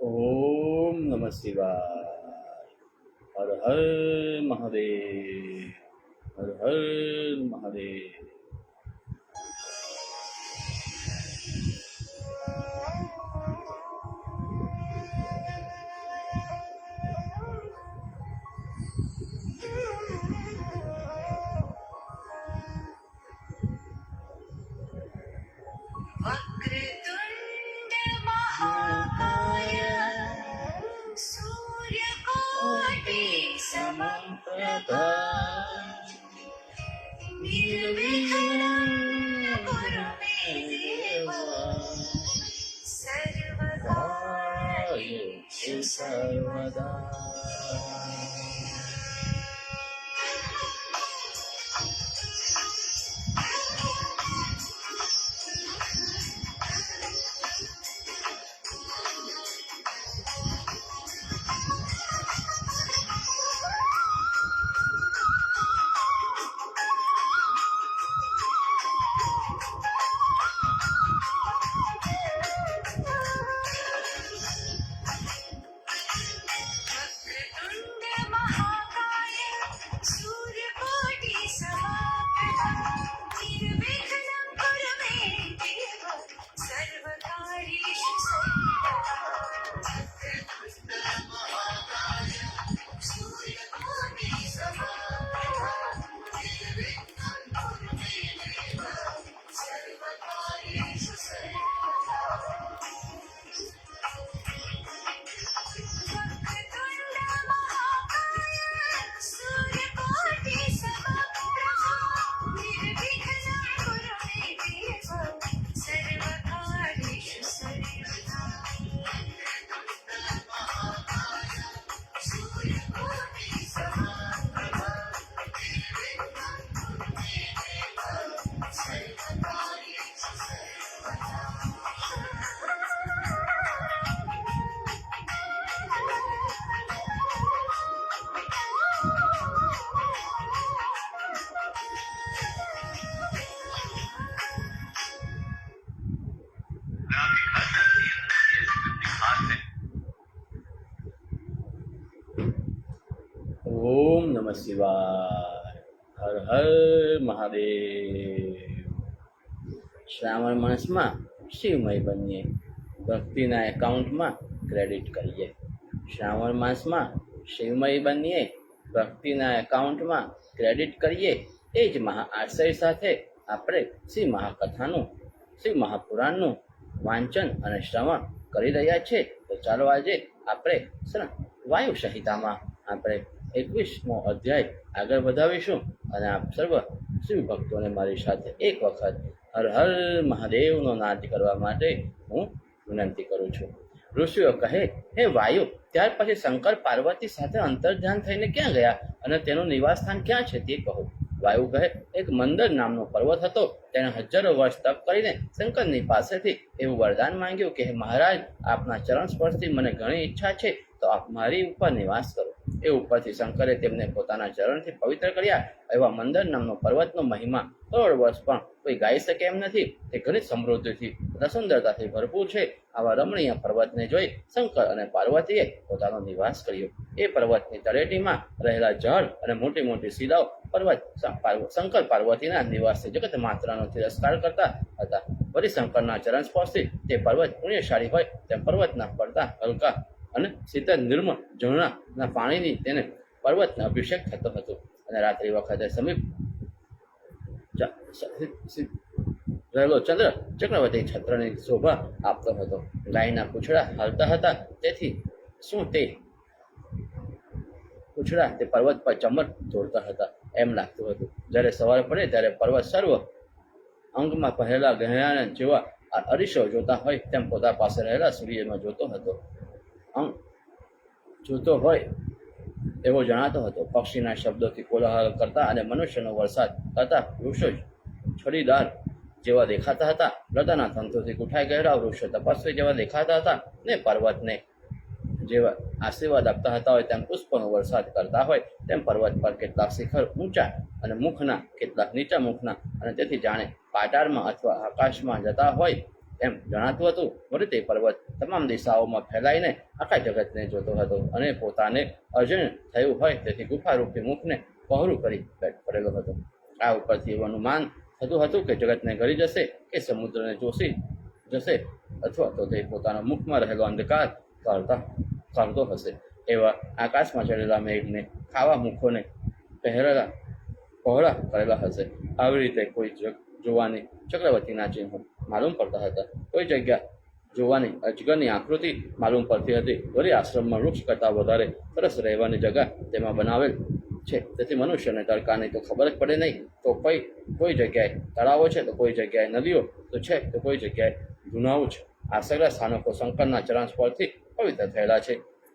ओम नमः शिवाय। हर हर महादेव। हर हर महादेव। वक्रतुण्ड महाकाय सूर्यकोटि समप्रभा निर्विघ्नं कुरु मे देव सर्वदा येषु सर्वदा। वक्रतुण्ड महाकाय सूर्यकोटि समप्रभा निर्विघ्नं कुरु मे देव सर्वकार्येषु सर्वदा। वक्रतुण्ड महाकाय सूर्यकोटि समप्रभा निर्विघ्नं कुरु मे देव सर्वकार्येषु सर्वदा। वक्रतुण्ड महाकाय सूर्यकोटि समप्रभा निर्विघ्नं कुरु मे देव सर्वकार्येषु सर्वदा। वक्रतुण्ड महाकाय सूर्यकोटि समप्रभा निर्विघ्नं कुरु मे देव सर्वकार्येषु सर्वदा। ओम नमः शिवाय। हर हर महादेव। શ્રાવણ માસમાં શિવમય બનીએ, ભક્તિના એકાઉન્ટમાં ક્રેડિટ કરીએ। શ્રાવણ માસમાં શિવમય બનીએ, ભક્તિના એકાઉન્ટમાં ક્રેડિટ કરીએ। એ જ મહા આશય સાથે આપણે શ્રી મહાકથાનું, શ્રી મહાપુરાણનું વાંચન અને શ્રવણ કરી રહ્યા છે। તો ચાલો આજે આપણે વાયુ સંહિતામાં આપણે 21મો અધ્યાય આગળ વધાવીશું અને આપ સર્વ શિવ ભક્તોને મારી સાથે એક વખત હર હર મહાદેવનો નાદ કરવા માટે હું વિનંતી કરું છું। ઋષિઓ કહે, હે વાયુ, ત્યાર પછી શંકર પાર્વતી સાથે અંતર્ધ્યાન થઈને ક્યાં ગયા અને તેનું નિવાસ સ્થાન ક્યાં છે તે કહો। વાયુ કહે, એક મંદર નામનો પર્વત હતો, તેણે હજારો વર્ષ તપ કરીને શંકરની પાસેથી એવું વરદાન માંગ્યું કે, હે મહારાજ, આપના ચરણ સ્પર્શથી મને ઘણી ઈચ્છા છે, તો આપ મારી ઉપર નિવાસ કરો। એ ઉપરથી શંકરે તેમને પોતાના ચરણથી પવિત્ર કર્યા। એવા મંદર નામનો પર્વતનો મહિમા કરોડ વર્ષ પણ કોઈ ગાઈ શકે એમ નથી। તે ઘણી સમૃદ્ધિથી તથા સુંદરતાથી ભરપૂર છે। આવા રમણીય પર્વતને જોઈ શંકર અને પાર્વતીએ પોતાનો નિવાસ કર્યો। એ પર્વતની તળેટીમાં રહેલા ઝાડ અને મોટી મોટી શિલાઓ શંકર પાર્વતીના નિવાસથી જગત માત્રાનો તિરસ્કાર કરતા હતા। વળી શંકરના ચરણ સ્પર્શથી તે પર્વત પુણ્યશાળી હોય તેમ પર્વતના પડતા હલકા અને શીતળ નિર્મળ ઝરણાના પાણીની તેને પર્વતનો અભિષેક થતો હતો। અને રાત્રિ વખતે સમીપ રહેલો ચંદ્ર ચક્રવર્તી છત્રની શોભા આપતો હતો। ગાયના પૂંછડા હાલતા હતા, તેથી શું તે પૂંછડા તે પર્વત પર ચમર દોડતા હતા એમ લાગતું હતું। જ્યારે સવાર પડે ત્યારે પર્વત સર્વ અંગમાં પહેરેલા ગહેણા જેવા અરીસો જોતા હોય તેમ પોતા પાસે રહેલા સૂર્યમાં જોતો હતો, જોતો હોય એવો જણાતો હતો। પક્ષીના શબ્દોથી કોલાહલ કરતા અને મનુષ્યનો વરસાદ કરતા વૃક્ષો છડીદાર જેવા દેખાતા હતા। લતાના તંતુથી ગુઠાઈ ગયેલા વૃક્ષો તપસ્વી જેવા દેખાતા હતા ને પર્વતને જેવા આશીર્વાદ આપતા હતા હોય તેમ પુષ્પનો વરસાદ કરતા હોય તેમ પર્વત પર કેટલાક શિખર ઊંચા અને મુખના, કેટલાક નીચા મુખના અને તેથી જાણે પાટાળમાં અથવા આકાશમાં જતા હોય એમ જણાતું હતું. વળી તે પર્વત તમામ દિશાઓમાં ફેલાઈને આખા જગતને જોતો હતો અને પોતાને અજીર્ણ થયું હોય તેથી ગુફારૂપી મુખને પહોળું કરી પડેલો હતો. આ ઉપરથી એવું અનુમાન થતું હતું કે જગતને ગળી જશે કે સમુદ્રને જોશી જશે અથવા તો તે પોતાના મુખમાં રહેલો અંધકાર કાઢતો હશે. એવા આકાશમાં ચડેલા મેઘને ખાવા મુખોને પહોળા કરેલા હશે. આવી રીતે કોઈ જોવાની ચક્રવર્તીના ચિહ્નો માલુમ પડતા હતા. કોઈ જગ્યા જોવાની અજગરની આકૃતિ માલુમ પડતી હતી. વળી આશ્રમમાં વૃક્ષ કરતાં વધારે સરસ રહેવાની જગા તેમાં બનાવેલ છે, તેથી મનુષ્યને તડકાની તો ખબર જ પડે નહીં. તો કોઈ જગ્યાએ તળાવો છે, તો કોઈ જગ્યાએ નદીઓ તો છે, તો કોઈ જગ્યાએ જુનાઓ છે. આ સગળા સ્થાનકો શંકરના ચરણ સ્પર્શથી પવિત્ર થયેલા છે.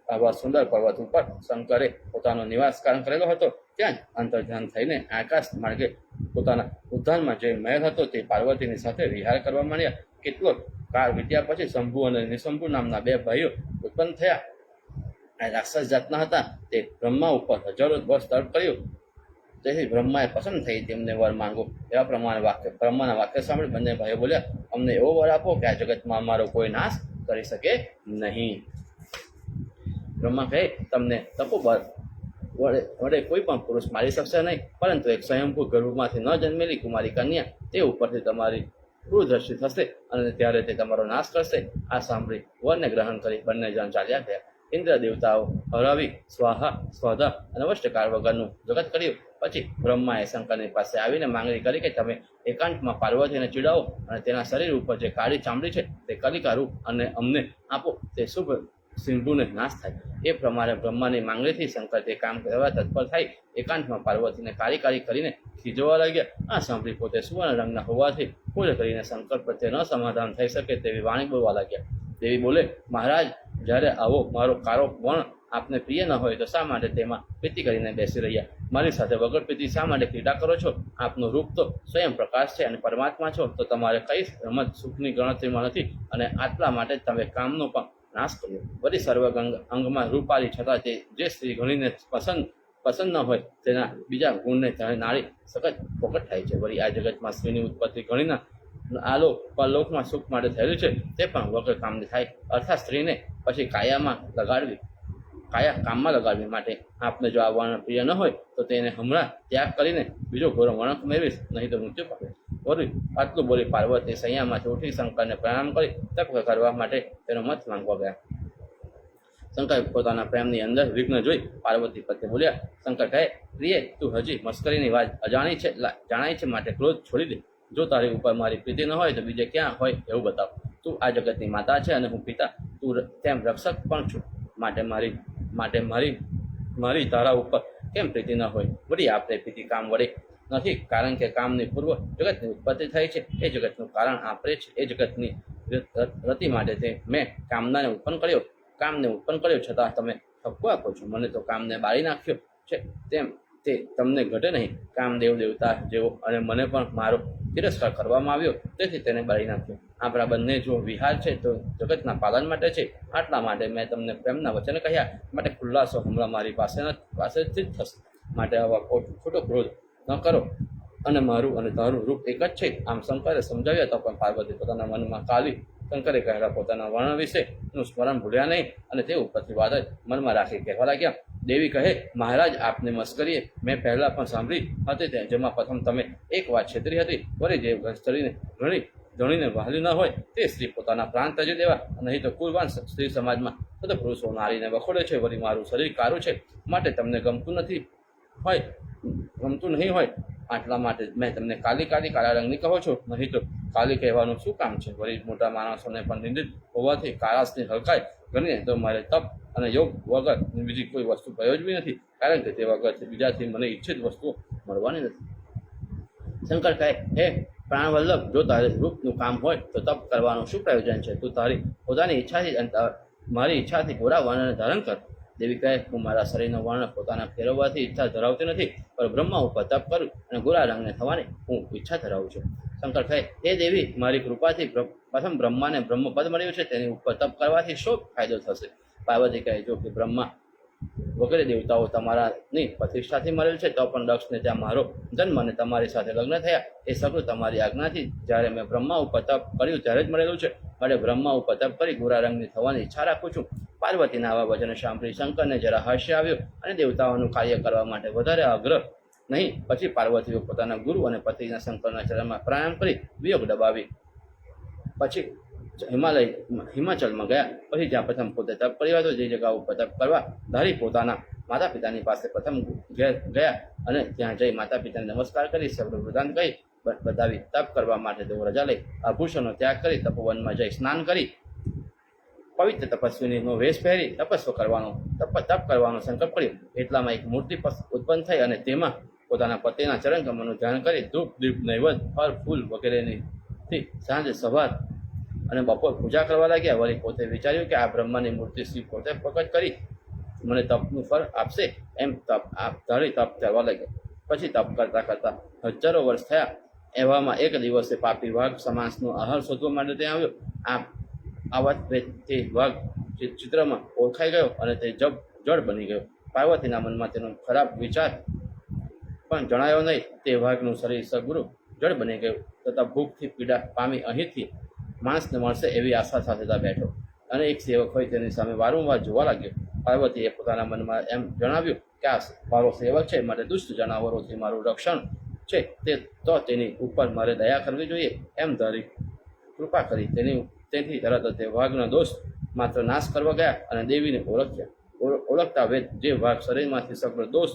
આવા સુંદર પર્વત ઉપર શંકરે પોતાનો નિવાસ કાયમ કરેલો હતો. ત્યાં જ અંતર્ધ્યાન થઈને આકાશ માર્ગે પોતાના ઉદ્યાનમાં જે મહેલ હતો તે પાર્વતીની સાથે વિહાર કરવા માંડ્યા. કેટલો કાળ વીત્યા પછી શંભુ અને નિશંભુ નામના બે ભાઈઓ ઉત્પન્ન થયા. આ રાક્ષસ જાતના હતા. તે બ્રહ્મા ઉપર હજારો વર્ષ તપ કર્યું. તેથી બ્રહ્માએ પસંદ થઈ તેમને વર માંગો. એવા પ્રમાણે બ્રહ્માના વાક્ય સાંભળી બંને ભાઈઓ બોલ્યા, અમને એવો વર આપો કે આ જગતમાં અમારો કોઈ નાશ કરી શકે નહીં. બ્રહ્મા કહે, તમને તપોબળ વડે કોઈ પણ પુરુષ મારી શકશે નહીં, પરંતુ એક સ્વયંભૂ ગર્ભમાંથી ન જન્મેલી કુમારી કન્યા તે ઉપરથી તમારી ક્રૂરદ્રષ્ટિ થશે અને ત્યારે તે તમારો નાશ કરશે. આ સાંભળી વરને ગ્રહણ કરી બંને જણ ચાલ્યા ગયા. ઇન્દ્ર દેવતાઓ હરાવી સ્વાહા સ્વધા અને વષ્ટકાર વગરનું જગત કર્યું. પછી બ્રહ્માએ શંકરની પાસે આવીને માંગણી કરી કે તમે એકાંતમાં પાર્વતીને ચીડાવો અને તેના શરીર ઉપર જે કાળી ચામડી છે તે કલિકા રૂપ અને અમને આપો, તે શુભ સિંધુને નાશ થાય. એ પ્રમાણે બ્રહ્માની માંગણીથી શંકર તે કામ કરવા તત્પર થઈ એકાંતમાં પાર્વતીને કાળી કરીને ખીજવા લાગ્યા. આ સાંભળી પોતે સુવર્ણ રંગના હોવાથી પૂજ કરીને શંકર પ્રત્યે ન સમાધાન થઈ શકે તેવી વાણી બોલવા લાગ્યા. દેવી બોલે, મહારાજ, જ્યારે આવો મારો કાળો વર્ણ આપને પ્રિય ન હોય તો શા માટે તેમાં પ્રીતિ કરીને બેસી રહ્યા? મારી સાથે વગર પ્રીતિ શા માટે ક્રીડા કરો છો? આપનું રૂપ તો સ્વયં પ્રકાશ છે અને પરમાત્મા છો, તો તમારે કઈ રમત સુખની ગણતરીમાં નથી અને આટલા માટે તમે કામનો પણ નાશ કર્યો. વળી સર્વ અંગમાં રૂપાળી છતાં તે જે સ્ત્રી ઘણીને પસંદ ન હોય તેના બીજા ગુણને જાણે નાળી સખત પોકટ થાય છે. વળી આ જગતમાં સ્ત્રીની ઉત્પત્તિ ઘણીના આલોક પરલોકમાં સુખ માટે થયેલું છે, તે પણ વગર કામની થાય. અર્થાત સ્ત્રીને પછી કાયા કામમાં લગાડવી માટે આપને જો આ વર્ણ પ્રિય ન હોય તો તેને હમણાં ત્યાગ કરીને બીજો ઘોરો વર્ણક મેળવીશ, નહીં તો મૃત્યુ પામે. વળી આટલું બોલી પાર્વતી સૈયામાંથી ઉઠી શંકરને પ્રણામ કરી તપ કરવા માટે તેનો મત માંગવા ગયા. શંકર પોતાના પ્રેમની અંદર વિઘ્ન જોઈ પાર્વતી પ્રત્યે બોલ્યા. શંકર કહે, પ્રિય, તું હજી મસ્કરીની વાત જાણાય છે માટે ક્રોધ છોડી દે. જો તારી ઉપર મારી પ્રીતિ ન હોય તો બીજે ક્યાં હોય એવું બતાવ. તું આ જગતની માતા છે અને હું પિતા. તું તેમ રક્ષક પણ છું. માટે મારી તારા ઉપર કેમ પ્રીતિ ન હોય? વળી આપણે પ્રીતિ કામ વડે નથી, કારણ કે કામની પૂર્વ જગતની ઉત્પત્તિ થઈ છે. એ જગતનું કારણ આપણે છે. એ જગતની રતિ માટે તે મેં કામને ઉત્પન્ન કર્યો છતાં તમે ઠપકો આપો છો. મને તો કામને બાળી નાખ્યો છે તેમ તે તમને ઘટે નહીં. કામદેવ દેવતા જેવો અને મને પણ મારો તિરસ્કાર કરવામાં આવ્યો, તેથી તેને બાળી નાખ્યો. આપણા બંને જો વિહાર છે તો જગતના પાલન માટે છે. આટલા માટે મેં તમને પ્રેમના વચન કહ્યા. માટે ખુલ્લાસો હમણાં મારી પાસેથી જ થશે. માટે આવા ખોટો ક્રોધ ન કરો અને મારું અને તારું રૂપ એક જ છે. આમ શંકરે સમજાવ્યા તો પણ પાર્વતી પોતાના મનમાં શંકરે કહેલા પોતાના વર્ણ વિશેનું સ્મરણ ભૂલ્યા નહીં અને તે ઉપરથી વાત જ મનમાં રાખી કહેવા લાગ્યા. દેવી કહે, મહારાજ, આપની મસ્કરીએ મેં પહેલાં પણ સાંભળી હતી, જેમાં પ્રથમ તમે એક વાત છેતરી હતી. વળી જે સ્ત્રીને ધણીને વહાલી ન હોય તે સ્ત્રી પોતાના પ્રાણ ત્યજી દેવા, નહીં તો કુરબાન સ્ત્રી સમાજમાં બધા પુરુષો નારીને વખોડે છે. વળી મારું શરીર કારું છે માટે તમને ગમતું નહીં હોય. આટલા માટે મેં તમને કાળા રંગની કહો છો, નહીં તો કાલી કહેવાનું શું કામ છે? વળી મોટા માણસોને પણ નિંદિત હોવાથી કાળાશની હલકાઈ ગણીને તો મારે તપ અને યોગ વગર બીજી કોઈ વસ્તુ પ્રયોજવી નથી, કારણ કે તે વગરથી બીજાથી મને ઈચ્છિત વસ્તુઓ મળવાની નથી. શંકર કહે, હે પ્રાણવલ્લભ, જો તારે રૂપનું કામ હોય તો તપ કરવાનું શું પ્રયોજન છે? તું તારી પોતાની ઈચ્છાથી મારી ઈચ્છાથી ગોરા વર્ણને ધારણ કર. દેવી કહે, હું મારા શરીરનો વર્ણ પોતાના ફેરવવાથી ઈચ્છા ધરાવતી નથી, પણ બ્રહ્મા ઉપર તપ કરું અને ગોરા રંગને થવાની હું ઈચ્છા ધરાવું છું. શંકર કહે, હે દેવી, મારી કૃપાથી પ્રથમ બ્રહ્માને બ્રહ્મપદ મળ્યું છે, તેની ઉપર તપ કરવાથી શું ફાયદો થશે? પાર્વતી કહે, જો કે બ્રહ્મા વગેરે દેવતાઓ તમારાની પ્રતિષ્ઠાથી મળેલ છે, તો પણ દક્ષને ત્યાં મારો જન્મ અને તમારી સાથે લગ્ન થયા એ સગળું તમારી આજ્ઞાથી જ્યારે મેં બ્રહ્મા ઉપર તપ કર્યું ત્યારે જ મળેલું છે. માટે બ્રહ્મા ઉપર તપ કરી ગોરા રંગની થવાની ઈચ્છા રાખું છું. પાર્વતીના આવા વચન સાંભળી શંકરને જરા હાસ્ય આવ્યું અને દેવતાઓનું કાર્ય કરવા માટે વધારે આગ્રહ નહીં. પછી પાર્વતીઓ પોતાના ગુરુ અને પતિના શંકરના ચરણમાં પ્રણામ કરી વિયોગ દબાવી પછી હિમાચલમાં ગયા. પછી જ્યાં પ્રથમ પોતે તપ કર્યો હતો, જે જગ્યા ઉપર તપ કરવા ધારી પોતાના માતા પિતાની પાસે પ્રથમ ગયા અને ત્યાં જઈ માતા પિતાને નમસ્કાર કરી સર્વ વૃતાંત કહી બતાવી તપ કરવા માટે તેઓ રજા લઈ આભૂષણનો ત્યાગ કરી તપોવનમાં જઈ સ્નાન કરી પવિત્ર તપસ્વીનો વેશ પહેરી તપ કરવાનો સંકલ્પ કર્યો. એટલામાં એક મૂર્તિ ઉત્પન્ન થઈ અને તેમાં પોતાના પતિના ચરણ કમળનું ધ્યાન કરી ધૂપ દીપ નૈવેદ્ય ફળ ફૂલ વગેરેની સાંજે સવાર અને બપોર પૂજા કરવા લાગ્યા. વળી પોતે વિચાર્યું કે આ બ્રહ્માની મૂર્તિ શ્રી પોતે પ્રકટ કરી મને તપનું ફળ આપશે, એમ તપ ધારી તપ કરવા લાગ્યા. પછી તપ કરતા કરતા હજારો વર્ષ થયા. એવામાં એક દિવસે પાપી વાઘ સમાસનો આહાર શોધવા માટે ત્યાં આવ્યો. આવા તે વાઘ ચિત્રમાં ઓળખાઈ ગયો અને તે જળ બની ગયો. પાર્વતીના મનમાં તેનો ખરાબ વિચાર પણ જણાયો નહીં. તે વાઘનું શરીર સગુરુ જળ બની ગયું તથા ભૂખથી પીડા પામી અહીંથી માણસને મળશે એવી આશા સાથે ત્યાં બેઠો અને એક સેવક હોય તેની સામે વારંવાર જોવા લાગ્યો. પાર્વતીએ પોતાના મનમાં એમ જણાવ્યું કે આ મારો સેવક છે, માટે દુષ્ટ જનાવરોથી મારું રક્ષણ છે, તેની ઉપર મારે દયા કરવી જોઈએ એમ ધારી કૃપા કરી તેથી તરત તે વાઘનો દોષ માત્ર નાશ કરવા ગયા અને દેવીને ઓળખતા વેદ જે વાઘ શરીરમાંથી સકળ દોષ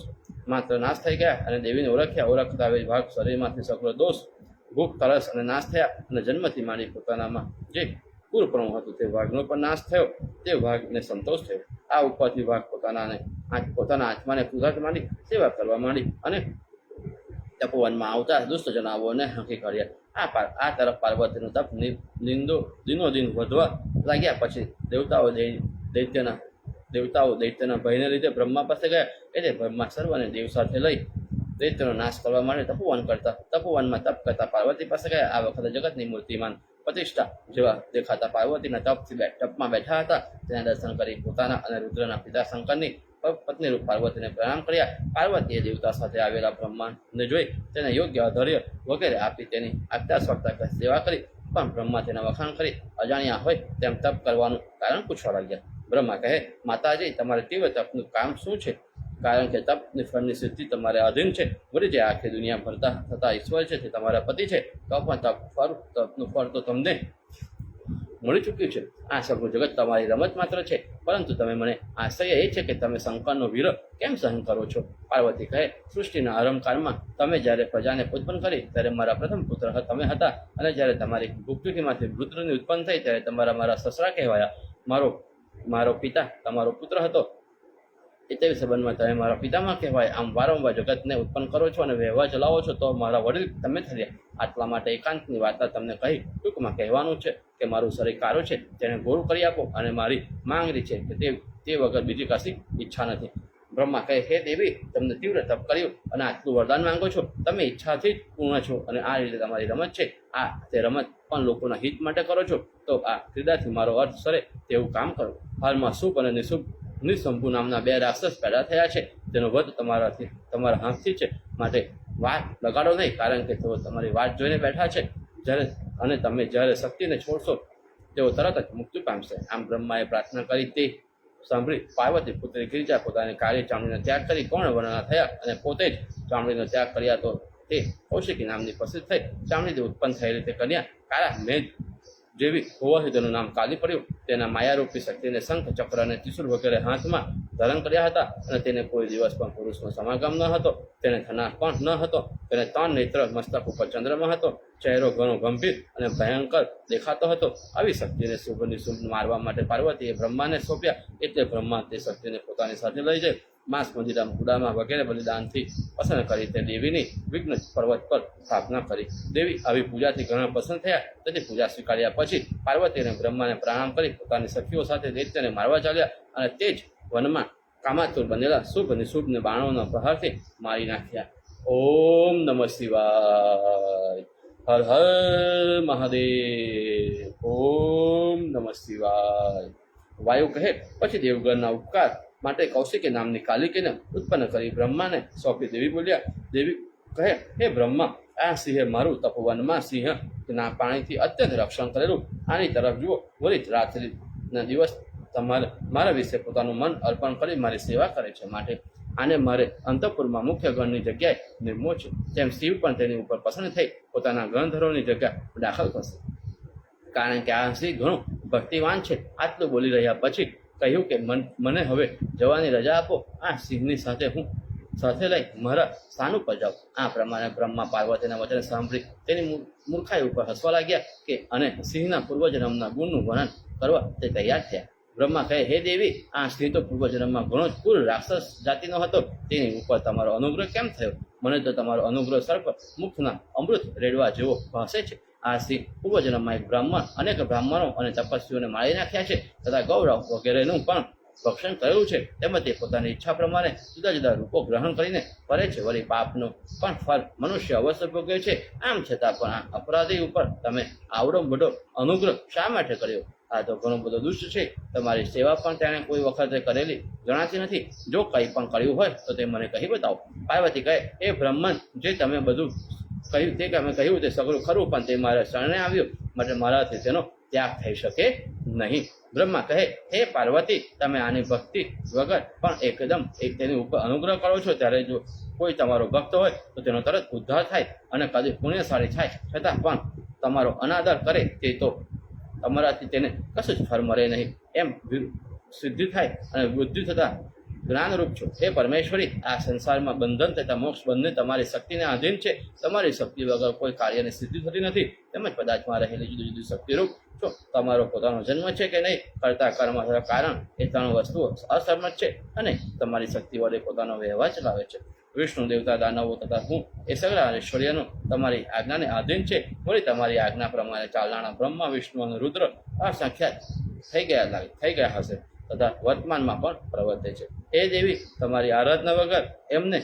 માત્ર નાશ થઈ ગયા અને દેવીને ઓળખતા વેદ વાઘ શરીરમાંથી સકળ દોષ ભૂખ તરસ અને નાશ થયા અને જન્મથી માંડી પોતાનામાં જે પૂરપણું હતું તે વાઘનો પણ નાશ થયો. તે વાઘને સંતોષ થયો. આ ઉપરથી વાઘ પોતાના આત્માને પૂજા માંડી સેવા કરવા માંડી અને તપોવનમાં આવતા દુષ્ટ જનાવરોને હાંકી કાઢ્યા. આ તરફ પાર્વતીનું તપ દિનોદિન વધવા લાગ્યા. પછી દેવતાઓ દૈત્યના ભયને લીધે બ્રહ્મા પાસે ગયા. એટલે બ્રહ્મા સર્વને દેવ સાથે લઈ દૈત્યનો નાશ કરવા માટે તપોવનમાં તપ કરતા પાર્વતી પાસે ગયા. આ વખતે જગતની મૂર્તિમાન પ્રતિષ્ઠા જેવા દેખાતા પાર્વતીના તપમાં બેઠા હતા. તેના દર્શન કરી પોતાના અને રુદ્રના પિતા શંકરની પત્ની રૂપ પાર્વતીને પ્રણામ કર્યા. પાર્વતીએ દેવતા સાથે આવેલા બ્રહ્માને જોઈ તેને યોગ્ય અધૈર્ય વગેરે આપી તેની આજ્ઞા સ્વકતા સેવા કરી. પણ બ્રહ્મા તેના વખાણ કરી અજાણ્યા હોય તેમ તપ કરવાનું કારણ પૂછવા લાગ્યા. બ્રહ્મા કહે, માતાજી, તમારે તીવ્ર તપનું કામ શું છે? કારણ કે તપની ફળની સિદ્ધિ તમારે અધીન છે. વળી જે આખી દુનિયા ભરતા થતા ઈશ્વર છે તે તમારા પતિ છે. તો પણ તપનું ફળ તો તમને મળી ચૂક્યું છે. આ સગળું જગત તમારી રમત માત્ર છે. પરંતુ તમે મને આશ્ચર્ય એ છે કે તમે શંકરનો વિરહ કેમ સહન કરો છો? પાર્વતી કહે, સૃષ્ટિના આરંભકાળમાં તમે જ્યારે પ્રજાને ઉત્પન્ન કરી ત્યારે મારા પ્રથમ પુત્ર તમે હતા અને જ્યારે તમારી ભૂકૃતિમાંથી વૃત્રની ઉત્પન્ન થઈ ત્યારે મારા સસરા કહેવાયા. મારો પિતા તમારો પુત્ર હતો. તેવી સંબંધમાં તમે મારા પિતામાં કહેવાય. આમ વારંવાર જગતને ઉત્પન્ન કરો છો અને વ્યવહાર ચલાવો છો તો મારા વડીલ તમે થયા. આટલા માટે એકાંતની વાર્તા તમને કહી ટૂંકમાં કહેવાનું છે કે મારું શરીર કારું છે, તેને ગોરું કરી આપો અને મારી માંગણી છે કે તે વગર બીજી કશી ઈચ્છા નથી. બ્રહ્મા કહે, હે દેવી, તમને તીવ્ર તપ કર્યું અને આટલું વરદાન માંગો છો. તમે ઈચ્છાથી જ પૂર્ણ છો અને આ રીતે તમારી રમત છે. તે રમત પણ લોકોના હિત માટે કરો છો. તો આ ક્રીડાથી મારો અર્થ સરે તેવું કામ કરો. હાલમાં શુભ અને નિશંભુ નામના બે રાક્ષસ પેદા થયા છે. તેનો વધ તમારા હાથથી છે. માટે વાત લગાડો નહીં, કારણ કે તેઓ તમારી વાત જોઈને બેઠા છે. અને તમે જ્યારે શક્તિને છોડશો તેઓ તરત જ મુક્તિ પામશે. આમ બ્રહ્માએ પ્રાર્થના કરી તે સાંભળી પાર્વતી પુત્રી ગિરિજા પોતાની કાળી ચામડીનો ત્યાગ કરી કર્ણવર્ણના થયા અને પોતે જ ચામડીનો ત્યાગ કર્યા. તો તે કૌશિકી નામની પ્રસિદ્ધ થઈ. ચામડીથી ઉત્પન્ન થયેલી તે કન્યા કાળા મેઘ જેવી હોવાથી તેનું નામ કાલી પડ્યું. તેના માયારૂપી શક્તિને શંખ ચક્ર અને ત્રિશૂળ વગેરે હાથમાં ધારણ કર્યા હતા અને તેને કોઈ દિવસ પણ પુરુષનો સમાગમ ન હતો. તેને થનાર પણ ન હતો. તેને 3 નેત્ર, મસ્તક ઉપર ચંદ્રમાં હતો. ચહેરો ઘણો ગંભીર અને ભયંકર દેખાતો હતો. આવી શક્તિને શુભ નિશુભ મારવા માટે પાર્વતીએ બ્રહ્માને સોંપ્યા. એટલે બ્રહ્મા તે શક્તિને પોતાની સાથે લઈ જાય માંસ મંદિરા મુકુડામાં વગેરે બલિદાનથી પસંદ કરી તે દેવીની વિઘ્ન પર્વત પર સ્થાપના કરી. દેવી આવી પૂજાથી ઘણા પસંદ થયા. તેથી પૂજા સ્વીકાર્યા પછી પાર્વતી અને બ્રહ્માને પ્રણામ કરી પોતાની સખીઓ સાથે દૈત્યને મારવા ચાલ્યા અને તે જ વનમાં કામાતુર બનેલા શુભ નિશુભને બાણોના પ્રહારથી મારી નાખ્યા. ઓમ નમઃ શિવાય. હર હર મહાદેવ. ઓમ નમઃ શિવાય. વાયુ કહે, પછી દેવગણના ઉપકાર માટે કૌશિકી નામની કાલિકીને ઉત્પન્ન કરી બ્રહ્માને સોંપી. દેવી બોલ્યા. દેવી કહે, હે બ્રહ્મા, આ સિંહે મારું તપોવનમાં સિંહના પાણીથી અત્યંત રક્ષણ કરેલું. આની તરફ જુઓ. વળી રાત્રિના દિવસ તમારે મારા વિશે પોતાનું મન અર્પણ કરી મારી સેવા કરે છે. માટે આને મારે અંતઃપુરમાં મુખ્ય ગણની જગ્યાએ નિમવો છે. તેમ શિવ પણ તેની ઉપર પસંદ થઈ પોતાના ગણધરોની જગ્યા દાખલ કરશે, કારણ કે આ સિંહ ઘણો ભક્તિવાન છે. આટલું બોલી રહ્યા પછી કહ્યું કે મને હવે જવાની રજા આપો. આ સિંહની સાથે લઈ મારા સ્થાન ઉપર જાઓ. આ પ્રમાણે બ્રહ્મા પાર્વતીના વચન સાંભળી તેની મૂર્ખાઈ ઉપર હસવા લાગ્યા કે અને સિંહના પૂર્વજન્મના ગુણનું વર્ણન કરવા તે તૈયાર થયા. બ્રહ્મા કહે, હે દેવી, આ સિંહ તો પૂર્વજન્મમાં ઘણો જ ક્રૂર રાક્ષસ જાતિનો હતો. તેની ઉપર તમારો અનુગ્રહ કેમ થયો? મને તો તમારો અનુગ્રહ સર્પ મુખના અમૃત રેડવા જેવો ભાસે છે. આ સિંહ પૂર્વજન્મમાં એક બ્રાહ્મણ અનેક બ્રાહ્મણો અને તપસ્વીઓને મારી નાખ્યા છે તથા ગૌરવ વગેરેનું પણ ભક્ષણ કરેલું છે. તેમજ તે પોતાની ઈચ્છા પ્રમાણે જુદા જુદા રૂપો ગ્રહણ કરીને ફરે છે. વળી પાપનું પણ ફળ મનુષ્ય અવશ્ય ભોગવે છે. આમ છતાં પણ આ અપરાધી ઉપર તમે આવડો બધો અનુગ્રહ શા માટે કર્યો? આ તો ઘણો બધો દુષ્ટ છે. તમારી સેવા પણ તેણે કોઈ વખતે કરેલી જણાતી નથી. જો કંઈ પણ કર્યું હોય તો તે મને કહી બતાવો. પાર્વતી કહે, એ બ્રહ્મણ, જે તમે બધું કહ્યું તે અમે કહ્યું તે સગળું ખરું, પણ તે મારા શરણે આવ્યું માટે મારાથી તેનો ત્યાગ થઈ શકે નહીં. બ્રહ્મા કહે, હે પાર્વતી, તમે આની ભક્તિ વગર પણ તેની ઉપર અનુગ્રહ કરો છો. ત્યારે જો કોઈ તમારો ભક્ત હોય તો તેનો તરત ઉદ્ધાર થાય અને કદી પુણ્યશાળી થાય. છતાં પણ તમારો અનાદર કરે તે તો તમારાથી તેને કશું જ ફળ મળે નહીં. એમ સિદ્ધિ થાય અને બુદ્ધિ થતાં જ્ઞાનરૂપ છો. હે પરમેશ્વરી, આ સંસારમાં બંધન તથા મોક્ષ બંને તમારી શક્તિને આધીન છે. તમારી શક્તિ વગર કોઈ કાર્યની સિદ્ધિ થતી નથી. તેમજ પદાર્થમાં રહેલી જુદી જુદી શક્તિરૂપ છો. તમારો પોતાનો જન્મ છે કે નહીં, કરતા કર્મ તથા કારણ એ ત્રણ વસ્તુઓ અસમત છે અને તમારી શક્તિ વડે પોતાનો વ્યવહાર ચલાવે છે. વિષ્ણુ દેવતા, દાનવો તથા હું એ સગળા ઐશ્વર્યનો તમારી આજ્ઞાને આધીન છે. વળી તમારી આજ્ઞા પ્રમાણે ચાલનારા બ્રહ્મા, વિષ્ણુ અને રુદ્ર અસંખ્યાત થઈ ગયા હશે તથા વર્તમાનમાં પણ પ્રવર્તે છે. હે દેવી, તમારી આરાધના વગર એમને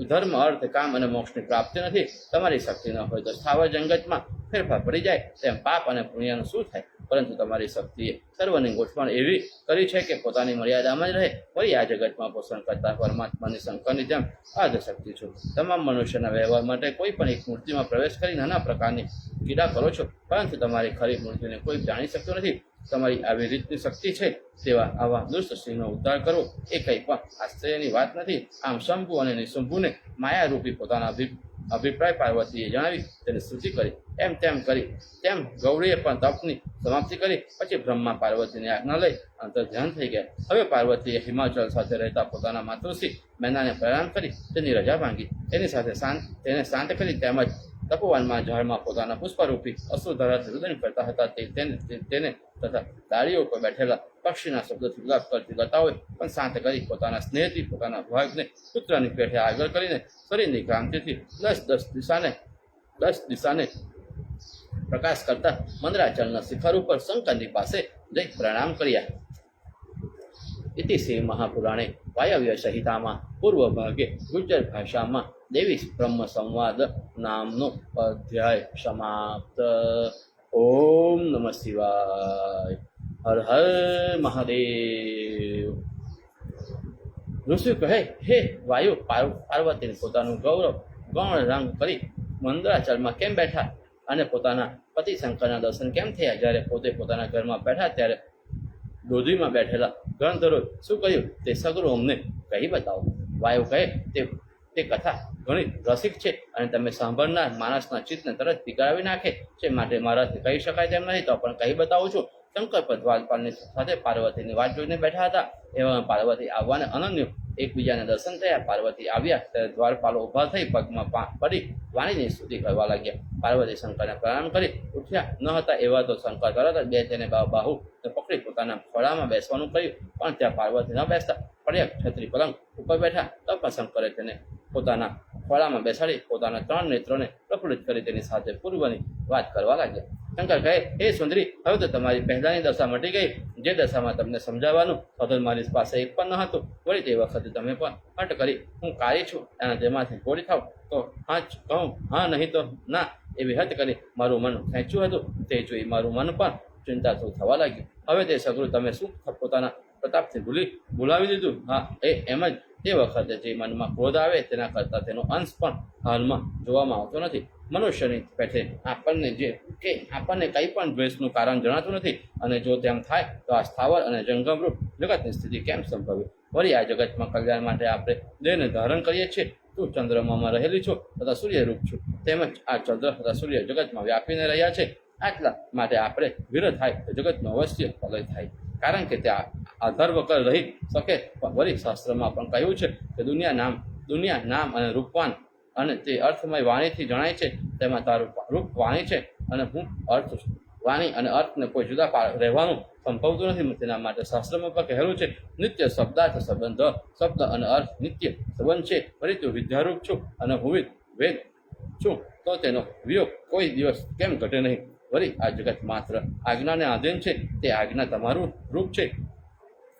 ધર્મ, અર્થ, કામ અને મોક્ષની પ્રાપ્તિ નથી. તમારી શક્તિ ન હોય તો સ્થાવર જંગતમાં ફેરફાર પડી જાય. તેમ પાપ અને પુણ્યનું શું થાય? પરંતુ તમારી શક્તિએ સર્વની ગોઠવણ એવી કરી છે કે પોતાની મર્યાદામાં જ રહે. વળી આ જગતમાં પોષણ કરતા પરમાત્માની શંકરની જેમ આદ શક્તિ છો. તમામ મનુષ્યના વ્યવહાર માટે કોઈ પણ એક મૂર્તિમાં પ્રવેશ કરી નાના પ્રકારની પીડા કરો છો, પરંતુ તમારી ખરી મૂર્તિને કોઈ જાણી શકતું નથી. તમારી આવી રીતની શક્તિ છે તેવા આવા દુષ્ટ સિંહનો ઉદ્ધાર કરવો એ કંઈ પણ આશ્ચર્યની વાત નથી. આમ શંભુ અને નિશંભુને માયારૂપી પોતાના અભિપ્રાય પાર્વતીએ જણાવી તેને સ્તુતિ કરી. તેમ ગૌરીએ પણ તપની સમાપ્તિ કરી. પછી બ્રહ્મા પાર્વતીની આજ્ઞા લઈ અંતર ધ્યાન થઈ ગયા. હવે પાર્વતીએ હિમાચલ સાથે રહેતા પોતાના માતૃશ્રી મેનાને પ્રણામ કરી તેની રજા માંગી. તેને શાંત કરી. તેમજ તપોવનમાં ઝાડમાં પોતાના પુષ્પરૂપી અશ્રુધારાથી રુદન કરતા હતા તેને તથા ડાળીઓ ઉપર બેઠેલા પક્ષીના શબ્દથી વિલાપ કરતી લતાઓએ પણ શાંત કરી. પોતાના સ્નેહથી પોતાના ભાગને પુત્રની પેઠે આગળ કરીને શરીરની ક્રાંતિથી દસ દિશાને પ્રકાશ કરતા મંદરાચલના શિખર ઉપર શંકરની પાસે જઈ પ્રણામ કર્યા. ઇતિ શ્રી મહાપુરાણે વાયવ્ય સંહિતામાં પૂર્વ ભાગે ગુર્જર ભાષામાં દેવી બ્રહ્મ સંવાદ નામનો અધ્યાય સમાપ્ત. ઓમ નમઃ શિવાય. હર હર મહાદેવ. ઋષિ કહે, હે વાયુ, પાર્વતીને પોતાનું ગૌણ રંગ કરી મંદરાચલમાં કેમ બેઠા અને પોતાના પતિ શંકરના દર્શન કેમ થયા? જ્યારે પોતે પોતાના ઘરમાં બેઠા ત્યારે દોધીમાં બેઠેલા ગણધરો શું કહ્યું તે સગળું અમને કહી બતાવો. વાયુ કહે, તે કથા ઘણી રસિક છે અને તમે સાંભળનાર માણસના ચિત્તને તરત પીગળાવી નાખે છે. માટે મારાથી કહી શકાય તેમ નહીં, તો પણ કહી બતાવું છું. શંકર પર દ્વારપાલની સાથે પાર્વતીની વાત જોઈને બેઠા હતા. એવામાં પાર્વતી આવવાને અનન્યો એકબીજાને દર્શન થયા. પાર્વતી આવ્યા ત્યારે દ્વારપાલો ઊભા થઈ પગમાં પડી વાણીની સ્તુતિ કરવા લાગ્યા. પાર્વતી શંકરને પ્રણામ કરી ઉઠ્યા ન હતા એવા તો શંકર તરત જ બે તેને બાહુ પકડી પોતાના ખોળામાં બેસવાનું કહ્યું. પણ ત્યાં પાર્વતી ન બેસતા પડ્યા છત્રી પલંગ ઉપર બેઠા. તપ શંકરે તેને પોતાના ખોળામાં બેસાડી પોતાના ત્રણ નેત્રોને પ્રફુલ્લિત કરી તેની સાથે પૂર્વની વાત કરવા લાગ્યા. શંકર કહે, હે સુંદરી, હવે તો તમારી પહેલાની દશા મટી ગઈ. જે દશામાં તમને સમજાવવાનું સાધન મારી પાસે એક પણ ન હતું. વળી તે વખતે તમે પણ હટ કરી હું કારી છું અને તેમાંથી ગોળી થાવ તો હા કહું, હા નહીં તો ના એવી હટ કરી મારું મન ખેંચ્યું હતું. તે જોઈ મારું મન પણ ચિંતાતુર થવા લાગ્યું. હવે તે સગળું તમે શું પોતાના પ્રતાપથી ભૂલાવી દીધું. હા, એમ જ તે વખતે જે મનમાં ક્રોધ આવે તેના કરતાં તેનો અંશ પણ હાલમાં જોવામાં આવતો નથી. મનુષ્યની પેઠે આપણને કંઈ પણ દ્વેષનું કારણ જણાતું નથી, અને જો તેમ થાય તો આ સ્થાવર અને જંગમરૂપ જગતની સ્થિતિ કેમ સંભવી? વળી આ જગતમાં કલ્યાણ માટે આપણે દેહને ધારણ કરીએ છીએ. તું ચંદ્રમામાં રહેલી છો તથા સૂર્યરૂપ છું, તેમજ આ ચંદ્ર તથા સૂર્ય જગતમાં વ્યાપીને રહ્યા છે. આટલા માટે આપણે વિરહ થાય તો જગતનો અવશ્ય પ્રલય થાય, કારણ કે તે આધાર વગર રહી શકે. વળી શાસ્ત્રમાં પણ કહ્યું છે કે દુનિયા નામ અને રૂપવાન અને તે અર્થમય વાણીથી જણાય છે. તેમાં તારું રૂપ વાણી છે અને હું અર્થ છું. વાણી અને અર્થને કોઈ જુદા રહેવાનું સંભવતું નથી. તેના માટે શાસ્ત્રમાં પણ કહેલું છે, નિત્ય શબ્દાર્થ સંબંધ, શબ્દ અને અર્થ નિત્ય સંબંધ છે. ફરી તું વિદ્યારૂપ છું અને હું વેદ છું, તો તેનો વિયોગ કોઈ દિવસ કેમ ઘટે નહીં? વળી આ જગત માત્ર આજ્ઞાને આધીન છે. તે આજ્ઞા તમારું રૂપ છે,